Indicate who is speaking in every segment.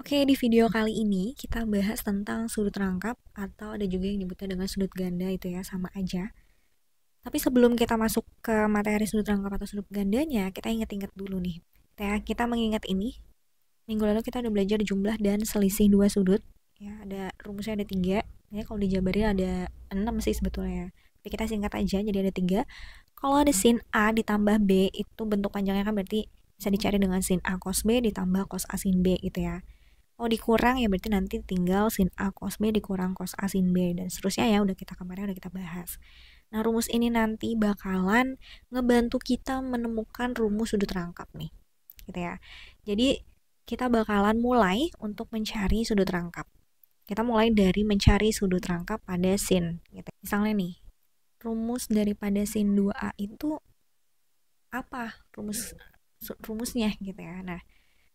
Speaker 1: Oke, di video kali ini kita bahas tentang sudut rangkap atau ada juga yang nyebutnya dengan sudut ganda itu ya, sama aja. Tapi sebelum kita masuk ke materi sudut rangkap atau sudut gandanya, kita ingat-ingat dulu nih. Kita mengingat ini, minggu lalu kita udah belajar jumlah dan selisih dua sudut. Ya, ada rumusnya ada 3. Ya, kalau dijabarin ada 6 sih sebetulnya. Tapi kita singkat aja, jadi ada 3. Kalau ada sin A ditambah B, itu bentuk panjangnya kan berarti bisa dicari dengan sin A cos B ditambah cos A sin B gitu ya. Oh dikurang ya berarti nanti tinggal sin A cos B dikurang cos A sin B dan seterusnya ya, kemarin udah kita bahas. Nah rumus ini nanti bakalan ngebantu kita menemukan rumus sudut rangkap nih gitu ya. Jadi kita bakalan mulai untuk mencari sudut rangkap. Kita mulai dari mencari sudut rangkap pada sin gitu. Misalnya nih, rumus daripada sin 2A itu apa? Rumusnya gitu ya. Nah,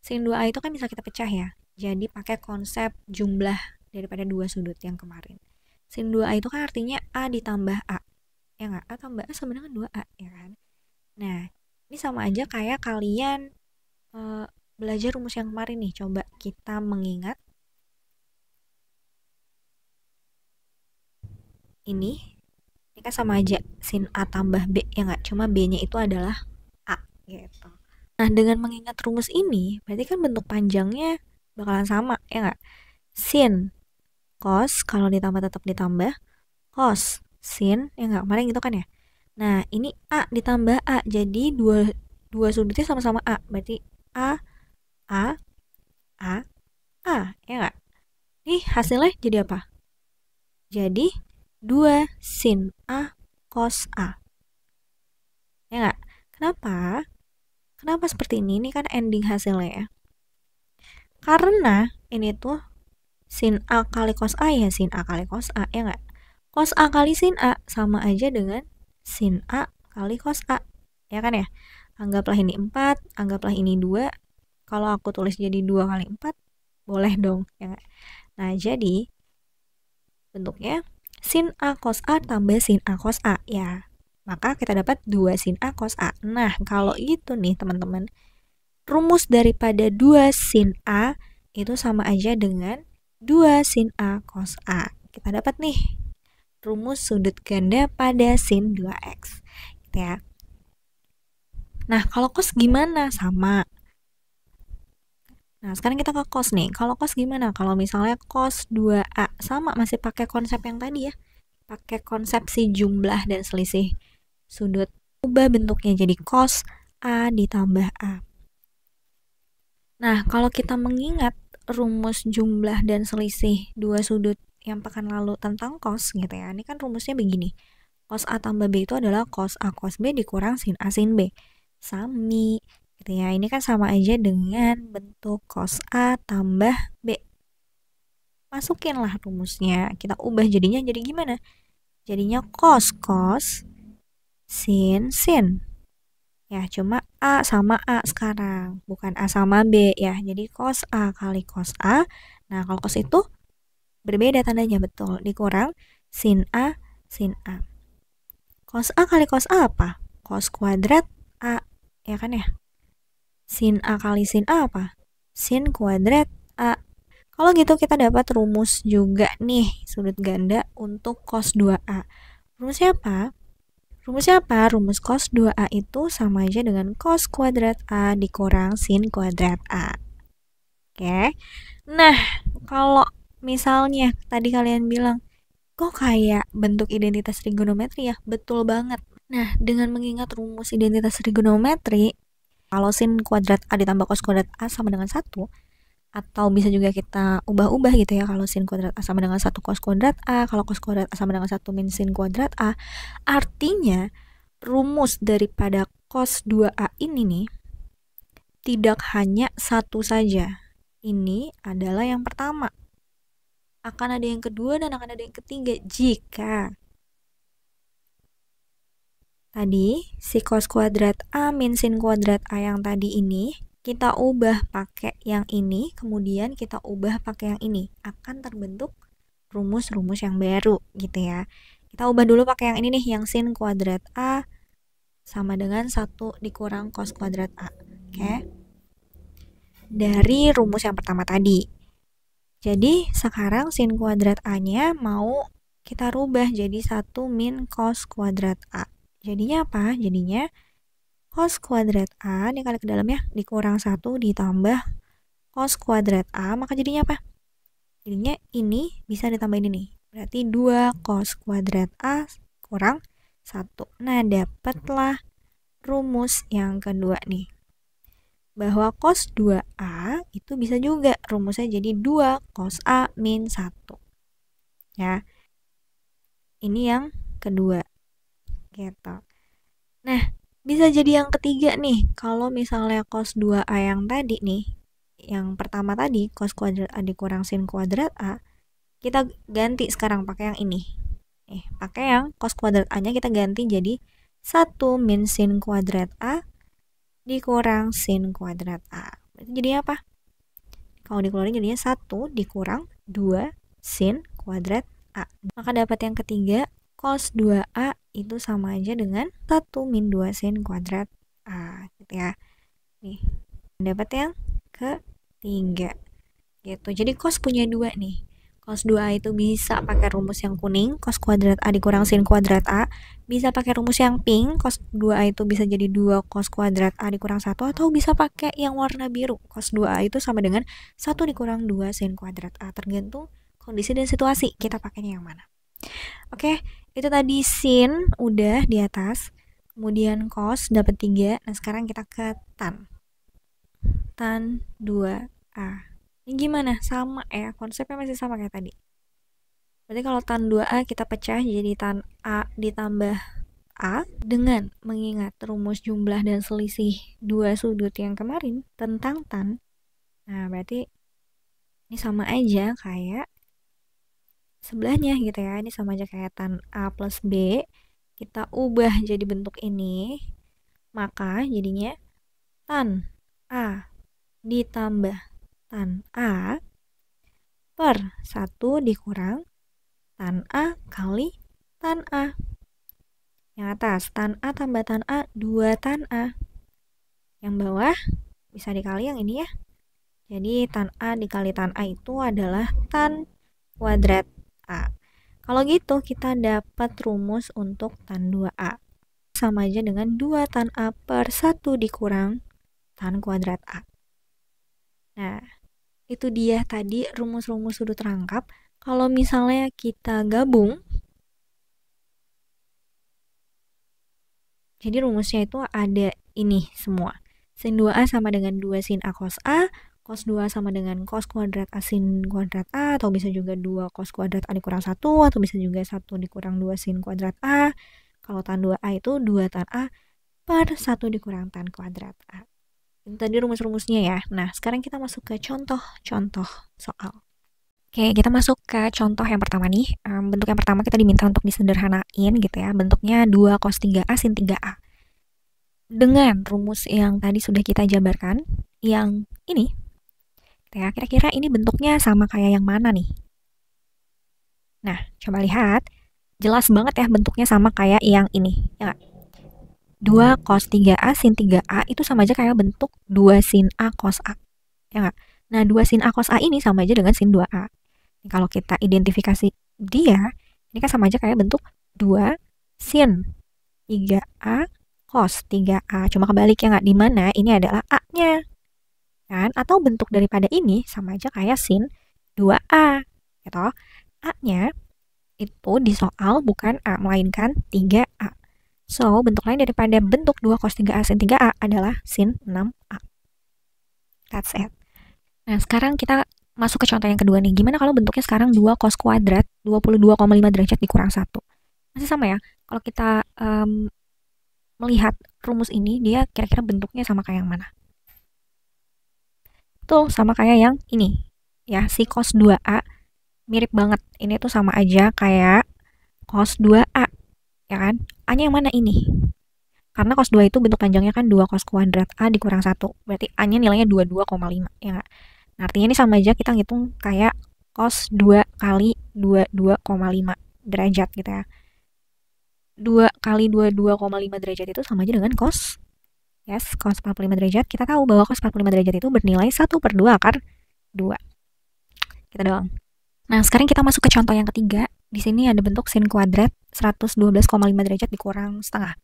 Speaker 1: sin 2A itu kan bisa kita pecah ya. Jadi pakai konsep jumlah daripada dua sudut yang kemarin. Sin 2A itu kan artinya A ditambah A. Ya nggak? A tambah A sama dengan 2A, ya kan? Nah, ini sama aja kayak kalian belajar rumus yang kemarin nih. Coba kita mengingat. Ini kan sama aja. Sin A tambah B, ya nggak? Cuma B-nya itu adalah A, gitu. Nah, dengan mengingat rumus ini, berarti kan bentuk panjangnya bakalan sama, ya nggak? Sin cos, kalau ditambah tetap ditambah, cos sin, ya nggak? Kemarin gitu kan ya? Nah, ini A ditambah A, jadi dua sudutnya sama-sama A, berarti A, A, A, A, ya nggak? Nih, hasilnya jadi apa? Jadi 2 sin A cos A. Ya nggak? Kenapa? Kenapa seperti ini? Ini kan ending hasilnya ya. Karena ini tuh sin A kali cos A ya sin A kali cos A, ya nggak? Cos A kali sin A sama aja dengan sin A kali cos A, ya kan ya? Anggaplah ini 4, anggaplah ini 2. Kalau aku tulis jadi 2 kali 4, boleh dong, ya nggak? Nah, jadi bentuknya sin A cos A tambah sin A cos A, ya. Maka kita dapat 2 sin A cos A. Nah, kalau gitu nih teman-teman, rumus daripada 2 sin A itu sama aja dengan 2 sin A cos A. Kita dapat nih rumus sudut ganda pada sin 2x. Gitu ya. Nah, kalau cos gimana? Sama. Nah, sekarang kita ke cos nih. Kalau cos gimana? Kalau misalnya cos 2A sama masih pakai konsep yang tadi ya. Pakai konsep si jumlah dan selisih sudut. Ubah bentuknya jadi cos A ditambah A. Nah, kalau kita mengingat rumus jumlah dan selisih dua sudut yang pekan lalu tentang cos gitu ya. Ini kan rumusnya begini. Cos A tambah B itu adalah cos A cos B dikurang sin A sin B. Sami gitu ya. Ini kan sama aja dengan bentuk cos A tambah B. Masukinlah rumusnya. Kita ubah jadinya jadi gimana? Jadinya cos sin sin. Ya, cuma A sama A sekarang, bukan A sama B ya. Jadi cos A kali cos A. Nah, kalau cos itu berbeda tandanya, betul. Dikurang sin A sin A. Cos A kali cos A apa? Cos kuadrat A, ya kan ya? Sin A kali sin A apa? Sin kuadrat A. Kalau gitu kita dapat rumus juga nih, sudut ganda untuk cos 2A. Rumusnya apa? Rumus cos 2A itu sama aja dengan cos kuadrat A dikurang sin kuadrat A. Oke. Nah, kalau misalnya tadi kalian bilang, kok kayak bentuk identitas trigonometri ya? Betul banget. Nah, dengan mengingat rumus identitas trigonometri, kalau sin kuadrat A ditambah cos kuadrat A sama dengan 1, atau bisa juga kita ubah-ubah gitu ya, kalau sin kuadrat A sama dengan 1 cos kuadrat A, kalau cos kuadrat A sama dengan 1 min sin kuadrat A, artinya rumus daripada cos 2A ini nih tidak hanya satu saja. Ini adalah yang pertama. Akan ada yang kedua dan akan ada yang ketiga jika tadi si cos kuadrat A min sin kuadrat A yang tadi ini kita ubah pakai yang ini, kemudian kita ubah pakai yang ini, akan terbentuk rumus-rumus yang baru gitu ya. Kita ubah dulu pakai yang ini nih, yang sin kuadrat A sama dengan 1 dikurang cos kuadrat A. Oke. Dari rumus yang pertama tadi. Jadi sekarang sin kuadrat A-nya mau kita rubah jadi 1 min cos kuadrat A. Jadinya apa? Jadinya cos kuadrat A dikali ke dalam ya, dikurang 1 ditambah cos kuadrat A, maka jadinya apa? Jadinya ini bisa ditambahin ini. Berarti 2 cos kuadrat A kurang 1. Nah, dapatlah rumus yang kedua nih. Bahwa cos 2A itu bisa juga rumusnya jadi 2 cos A min 1. Ya. Ini yang kedua. Gitu. Nah, bisa jadi yang ketiga nih. Kalau misalnya cos 2A yang tadi nih, yang pertama tadi cos kuadrat A dikurang sin kuadrat A, kita ganti sekarang pakai yang ini. Pakai yang cos kuadrat A-nya kita ganti jadi 1 min sin kuadrat A dikurang sin kuadrat A. Berarti jadi apa? Kalau dikeluarin jadinya 1 dikurang 2 sin kuadrat A. Maka dapat yang ketiga, cos 2A itu sama aja dengan 1 min 2 sin kuadrat A. Gitu ya. Nih, dapat yang ketiga. Gitu. Jadi cos punya 2 nih. Cos 2A itu bisa pakai rumus yang kuning, cos kuadrat A dikurang sin kuadrat A. Bisa pakai rumus yang pink, cos 2A itu bisa jadi 2 cos kuadrat A dikurang 1. Atau bisa pakai yang warna biru, cos 2A itu sama dengan 1 dikurang 2 sin kuadrat A. Tergantung kondisi dan situasi, kita pakainya yang mana. Oke, itu tadi sin udah di atas. Kemudian cos dapat 3. Nah, sekarang kita ke tan. Tan 2A. Ini gimana? Sama ya, konsepnya masih sama kayak tadi. Berarti kalau tan 2A kita pecah jadi tan A ditambah A dengan mengingat rumus jumlah dan selisih dua sudut yang kemarin tentang tan. Nah, berarti ini sama aja kayak sebelahnya gitu ya. Ini sama aja kayak tan A plus B. Kita ubah jadi bentuk ini. Maka jadinya tan A ditambah tan A per 1 dikurang tan A kali tan A. Yang atas, tan A tambah tan A, 2 tan A. Yang bawah bisa dikali yang ini ya. Jadi tan A dikali tan A itu adalah tan kuadrat A. Kalau gitu kita dapat rumus untuk tan 2A. Sama aja dengan 2 tan A per 1 dikurang tan kuadrat A. Nah, itu dia tadi rumus-rumus sudut rangkap. Kalau misalnya kita gabung, jadi rumusnya itu ada ini semua. Sin 2A sama dengan 2 sin A cos A, cos 2A sama dengan cos kuadrat A sin kuadrat A, atau bisa juga 2 cos kuadrat A dikurang 1, atau bisa juga 1 dikurang 2 sin kuadrat A. Kalau tan 2A itu 2 tan A per 1 dikurang tan kuadrat A. Itu tadi rumus-rumusnya ya. Nah, sekarang kita masuk ke contoh-contoh soal. Oke, kita masuk ke contoh yang pertama nih. Bentuk yang pertama kita diminta untuk disederhanain gitu ya. Bentuknya 2 cos 3A sin 3A. Dengan rumus yang tadi sudah kita jabarkan, yang ini, ya, kira-kira ini bentuknya sama kayak yang mana nih? Nah, coba lihat. Jelas banget ya bentuknya sama kayak yang ini. Ya nggak? 2 cos 3A sin 3A itu sama aja kayak bentuk 2 sin A cos A. Ya nggak? Nah, 2 sin A cos A ini sama aja dengan sin 2A. Ini kalau kita identifikasi dia, ini kan sama aja kayak bentuk 2 sin 3A cos 3A. Cuma kebalik ya nggak? Dimana ini adalah A-nya. Kan? Atau bentuk daripada ini sama aja kayak sin 2A. Gitu. A-nya itu di soal bukan A, melainkan 3A. So, bentuk lain daripada bentuk 2 cos 3A sin 3A adalah sin 6A. That's it. Nah, sekarang kita masuk ke contoh yang kedua nih. Gimana kalau bentuknya sekarang 2 cos kuadrat 22,5 derajat dikurang 1? Masih sama ya. Kalau kita melihat rumus ini, dia kira-kira bentuknya sama kayak yang mana? Tuh, sama kayak yang ini. Ya, si cos 2A mirip banget. Ini tuh sama aja kayak cos 2A. Ya kan? A-nya yang mana ini? Karena cos 2 itu bentuk panjangnya kan 2 cos kuadrat A dikurang 1. Berarti A-nya nilainya 22,5. Ya nggak? Nah, artinya ini sama aja kita ngitung kayak cos 2 kali 22,5 derajat gitu ya. 2 kali 22,5 derajat itu sama aja dengan cos. Yes, cos 45 derajat. Kita tahu bahwa cos 45 derajat itu bernilai 1/2 akar 2. Kita doang. Nah, sekarang kita masuk ke contoh yang ketiga. Di sini ada bentuk sin kuadrat 112,5 derajat dikurang setengah.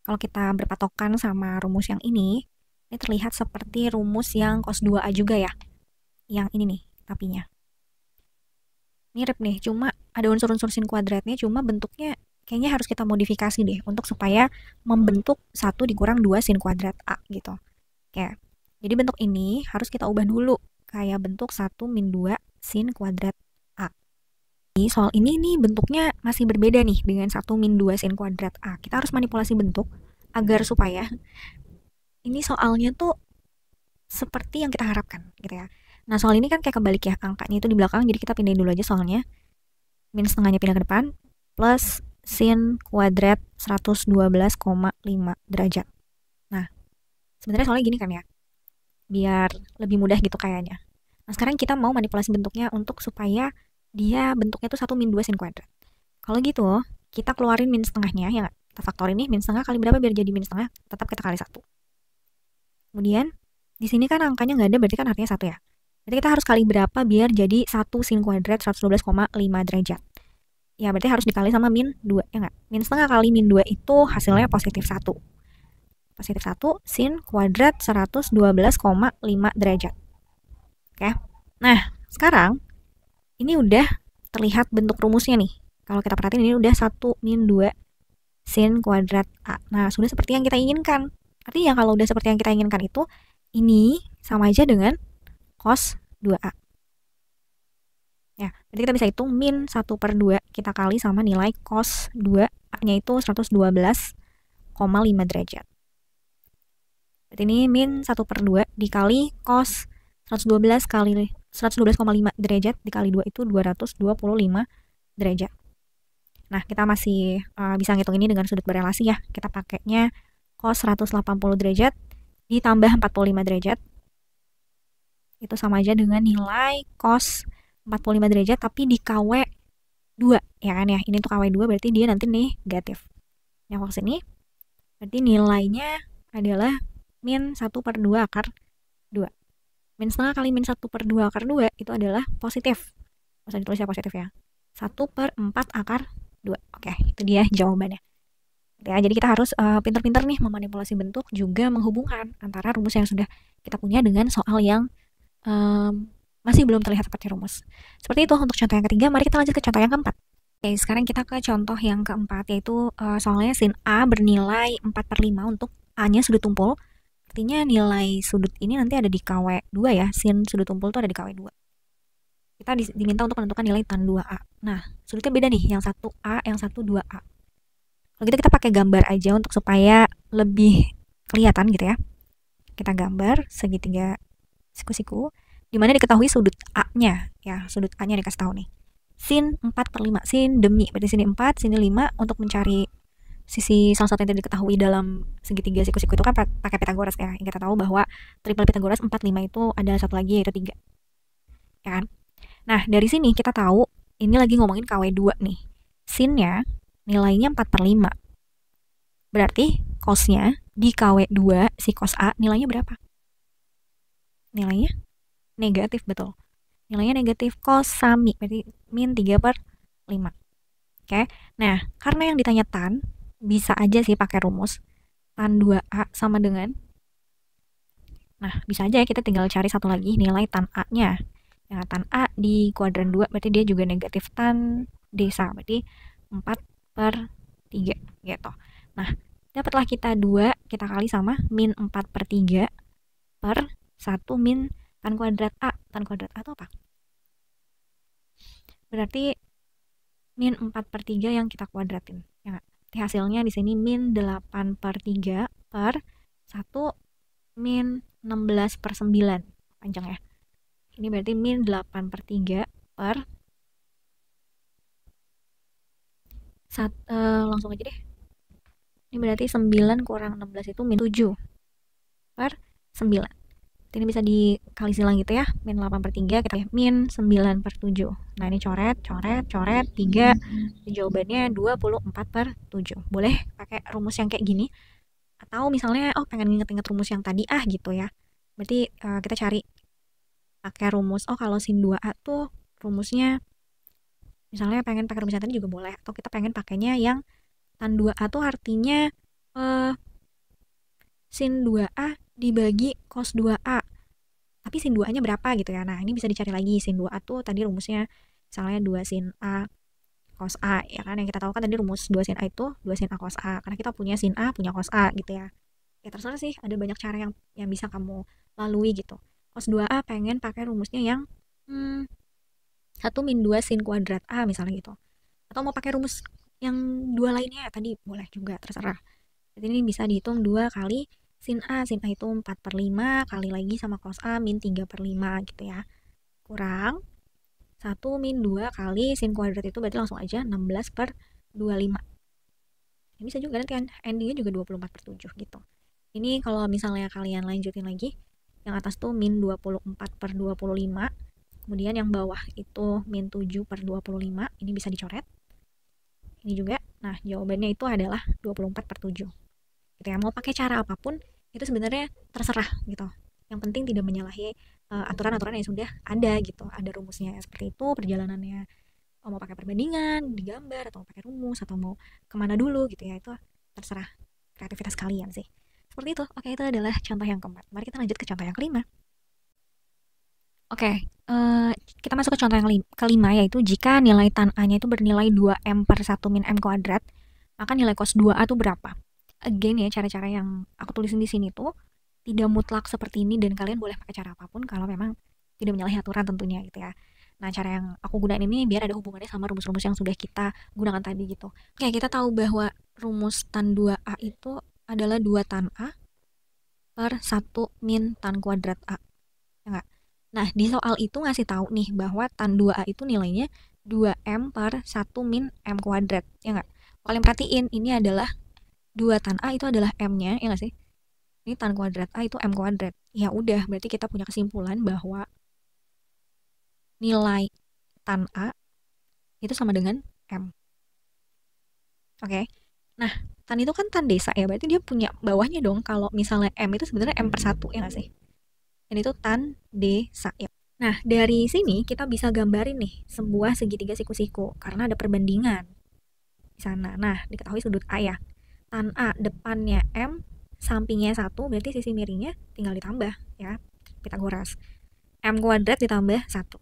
Speaker 1: Kalau kita berpatokan sama rumus yang ini terlihat seperti rumus yang cos 2A juga ya. Yang ini nih, tapinya. Mirip nih, cuma ada unsur-unsur sin kuadratnya, cuma bentuknya kayaknya harus kita modifikasi deh untuk supaya membentuk 1 dikurang 2 sin kuadrat A gitu. Oke. Jadi bentuk ini harus kita ubah dulu kayak bentuk 1 min 2 sin kuadrat A. Soal ini nih bentuknya masih berbeda nih dengan 1 min 2 sin kuadrat A. Kita harus manipulasi bentuk agar supaya ini soalnya tuh seperti yang kita harapkan gitu ya. Nah, soal ini kan kayak kebalik ya, angkanya itu di belakang, jadi kita pindahin dulu aja soalnya. Min setengahnya pindah ke depan, plus sin kuadrat 112,5 derajat. Nah, sebenarnya soalnya gini kan ya, biar lebih mudah gitu kayaknya. Nah, sekarang kita mau manipulasi bentuknya untuk supaya dia bentuknya tuh 1 min 2 sin kuadrat. Kalau gitu, kita keluarin min setengahnya, ya nggak? Kita faktorin nih, min setengah kali berapa biar jadi min setengah, tetap kita kali 1. Kemudian, di sini kan angkanya nggak ada, berarti kan artinya 1 ya. Berarti kita harus kali berapa biar jadi 1 sin kuadrat 112,5 derajat. Ya, berarti harus dikali sama min 2, ya nggak? Min setengah kali min 2 itu hasilnya positif 1. Positif 1 sin kuadrat 112,5 derajat. Oke. Nah, sekarang ini udah terlihat bentuk rumusnya nih. Kalau kita perhatiin ini udah 1 min 2 sin kuadrat A. Nah, sudah seperti yang kita inginkan. Artinya kalau udah seperti yang kita inginkan itu, ini sama aja dengan cos 2A. Ya, berarti kita bisa hitung min 1/2 kita kali sama nilai cos 2A-nya itu 112,5 derajat. Berarti ini min 1/2 dikali cos 112 kali 112,5 derajat dikali 2 itu 225 derajat. Nah, kita masih bisa ngitung ini dengan sudut berelasi ya. Kita pakainya cos 180 derajat ditambah 45 derajat. Itu sama aja dengan nilai cos 45 derajat tapi di KW 2, ya kan ya. Ini tuh KW 2 berarti dia nanti negatif. Yang ke sini berarti nilainya adalah min 1/2 akar 2. Min setengah kali min 1/2 akar 2 itu adalah positif. Nggak usah ditulis ya positif ya. 1/4 akar 2. Oke, itu dia jawabannya. Ya, jadi kita harus pintar-pintar nih memanipulasi bentuk juga menghubungkan antara rumus yang sudah kita punya dengan soal yang masih belum terlihat seperti rumus. Seperti itu untuk contoh yang ketiga. Mari kita lanjut ke contoh yang keempat. Oke, sekarang kita ke contoh yang keempat, yaitu soalnya sin A bernilai 4/5 untuk A-nya sudut tumpul. Artinya nilai sudut ini nanti ada di KW 2 ya. Sin sudut tumpul itu ada di KW 2. Kita diminta untuk menentukan nilai tan 2A. Nah, sudutnya beda nih, yang satu A, yang satu 2A. Kalau gitu kita pakai gambar aja untuk supaya lebih kelihatan gitu ya. Kita gambar segitiga siku-siku, dimana diketahui sudut A-nya, ya, sudut A-nya dikasih tahu nih. Sin 4/5, sin demi, berarti sini 4, sini 5, untuk mencari sisi salah satu yang tidak diketahui dalam segitiga siku-siku itu kan pakai Pythagoras ya. Yang kita tahu bahwa triple Pythagoras 4, 5 itu ada satu lagi yaitu 3. Ya kan? Nah, dari sini kita tahu ini lagi ngomongin KW 2 nih. Sinnya nilainya 4/5. Berarti cosnya di KW 2 si cos A nilainya berapa? Nilainya negatif, betul. Nilainya negatif, cos sami, berarti min 3/5. Oke, nah karena yang ditanya tan, bisa aja sih pakai rumus tan 2A sama dengan, nah bisa aja ya kita tinggal cari satu lagi nilai tan A-nya. Ya, tan A di kuadran 2 berarti dia juga negatif tan D-, berarti 4/3 gitu. Nah, dapatlah kita 2 kita kali sama min 4/3 per 1 min tan kuadrat A. Tan kuadrat A itu apa? Berarti min 4/3 yang kita kuadratin. Ya, hasilnya di sini min 8/3 per 1 min 16/9. Panjang ya. Ini berarti min 8/3 per langsung aja deh. Ini berarti 9 kurang 16 itu min 7 per 9. Ini bisa dikali silang gitu ya. Min 8/3 kita min 9/7. Nah, ini coret, 3. Jawabannya 24/7. Boleh pakai rumus yang kayak gini. Atau misalnya, pengen nginget-nginget rumus yang tadi gitu ya. Berarti kita cari pakai rumus, kalau sin 2A tuh rumusnya misalnya pengen pakai rumus yang tadi juga boleh, atau kita pengen pakainya yang tan 2A tuh artinya sin 2A dibagi cos 2A. Tapi sin 2A-nya berapa gitu ya. Nah, ini bisa dicari lagi. Sin 2A tuh tadi rumusnya misalnya 2 sin A cos A, ya kan. Yang kita tahu kan tadi rumus 2 sin A itu 2 sin A cos A. Karena kita punya sin A, punya cos A gitu ya. Ya terserah sih, ada banyak cara yang bisa kamu lalui gitu. Cos 2A pengen pakai rumusnya yang 1 min 2 sin kuadrat A misalnya gitu. Atau mau pakai rumus yang dua lainnya tadi boleh juga, terserah. Jadi ini bisa dihitung 2 kali sin A. Sin A itu 4/5 kali lagi sama cos A min 3/5 gitu ya. Kurang 1 min 2 kali sin kuadrat itu berarti langsung aja 16/25. Ini bisa juga nanti kan endingnya juga 24/7 gitu. Ini kalau misalnya kalian lanjutin lagi, yang atas tuh min 24/25, kemudian yang bawah itu min 7/25, ini bisa dicoret. Ini juga, nah jawabannya itu adalah 24/7. Gitu ya, mau pakai cara apapun, itu sebenarnya terserah gitu. Yang penting tidak menyalahi aturan-aturan yang sudah ada gitu. Ada rumusnya seperti itu, perjalanannya mau pakai perbandingan, digambar, atau mau pakai rumus, atau mau kemana dulu gitu ya, itu terserah kreativitas kalian sih. Seperti itu. Oke, itu adalah contoh yang keempat. Mari kita lanjut ke contoh yang kelima. Oke, kita masuk ke contoh yang kelima, yaitu jika nilai tan A-nya itu bernilai 2M per 1 min M kuadrat, maka nilai cos 2A itu berapa? Again ya, cara-cara yang aku tulisin di sini tuh tidak mutlak seperti ini, dan kalian boleh pakai cara apapun kalau memang tidak menyalahi aturan tentunya gitu ya. Nah, cara yang aku gunain ini biar ada hubungannya sama rumus-rumus yang sudah kita gunakan tadi gitu. Oke, kita tahu bahwa rumus tan 2A itu adalah 2 tan A per 1 min tan kuadrat A. Ya enggak? Nah, di soal itu ngasih tahu nih bahwa tan 2A itu nilainya 2M per 1 min M kuadrat. Ya enggak? Kalian perhatiin, ini adalah 2 tan A itu adalah M-nya, ya enggak sih? Ini tan kuadrat A itu M kuadrat. Ya udah, berarti kita punya kesimpulan bahwa nilai tan A itu sama dengan M. Oke. Nah, tan itu kan tan desa ya, berarti dia punya bawahnya dong. Kalau misalnya M itu sebenarnya M per 1, ya nggak sih? Dan itu tan desa ya. Nah, dari sini kita bisa gambarin nih sebuah segitiga siku-siku karena ada perbandingan di sana. Nah, diketahui sudut A ya. Tan A depannya M, sampingnya 1, berarti sisi miringnya tinggal ditambah ya. Pitagoras. M kuadrat ditambah 1.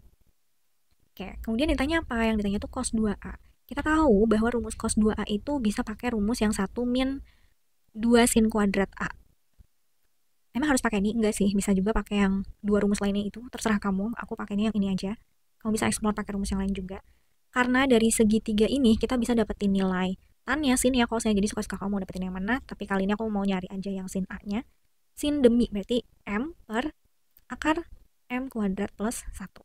Speaker 1: Oke, kemudian ditanya apa? Yang ditanya itu cos 2A. Kita tahu bahwa rumus cos 2A itu bisa pakai rumus yang 1 min 2 sin kuadrat A. Emang harus pakai ini? Enggak sih, bisa juga pakai yang dua rumus lainnya itu, terserah kamu. Aku pakainya yang ini aja. Kamu bisa explore pakai rumus yang lain juga. Karena dari segitiga ini kita bisa dapetin nilai tannya, sin ya, cosnya. Jadi suka-suka kamu mau dapetin yang mana, tapi kali ini aku mau nyari aja yang sin A-nya. Sin demi berarti M per akar M kuadrat plus 1.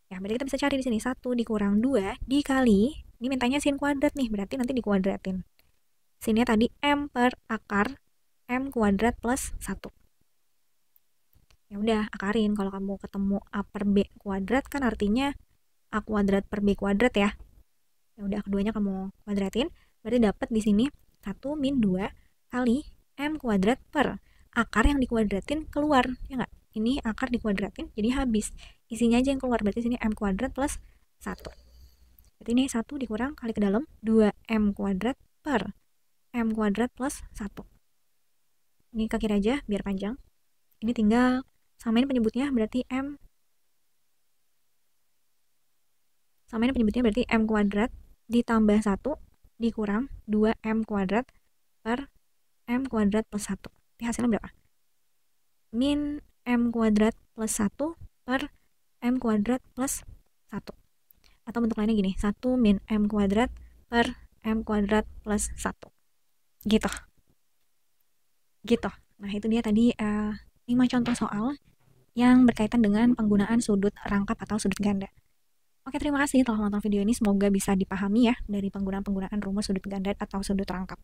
Speaker 1: Ya, berarti kita bisa cari di sini 1 dikurang 2 dikali, ini mintanya sin kuadrat nih, berarti nanti dikuadratin. Sinnya tadi M per akar M kuadrat plus 1. Ya udah, akarin. Kalau kamu ketemu A per B kuadrat kan artinya A kuadrat per B kuadrat ya. Ya udah, keduanya kamu kuadratin, berarti dapat di sini 1 min 2 kali M kuadrat per akar yang dikuadratin keluar, ya nggak? Ini akar dikuadratin, jadi habis. Isinya aja yang keluar, berarti sini M kuadrat plus 1. Berarti ini 1 dikurang kali ke dalam 2M kuadrat per M kuadrat plus 1. Ini ke kiri aja biar panjang. Ini tinggal samain penyebutnya, berarti M. Samain penyebutnya berarti M kuadrat ditambah 1 dikurang 2M kuadrat per M kuadrat plus 1. Ini hasilnya berapa? Min M kuadrat plus 1 per M kuadrat plus 1. Atau bentuk lainnya gini, 1 min M kuadrat per M kuadrat plus 1. Gitu. Gitu. Nah, itu dia tadi 5 contoh soal yang berkaitan dengan penggunaan sudut rangkap atau sudut ganda. Oke, terima kasih telah menonton video ini. Semoga bisa dipahami ya dari penggunaan rumus sudut ganda atau sudut rangkap.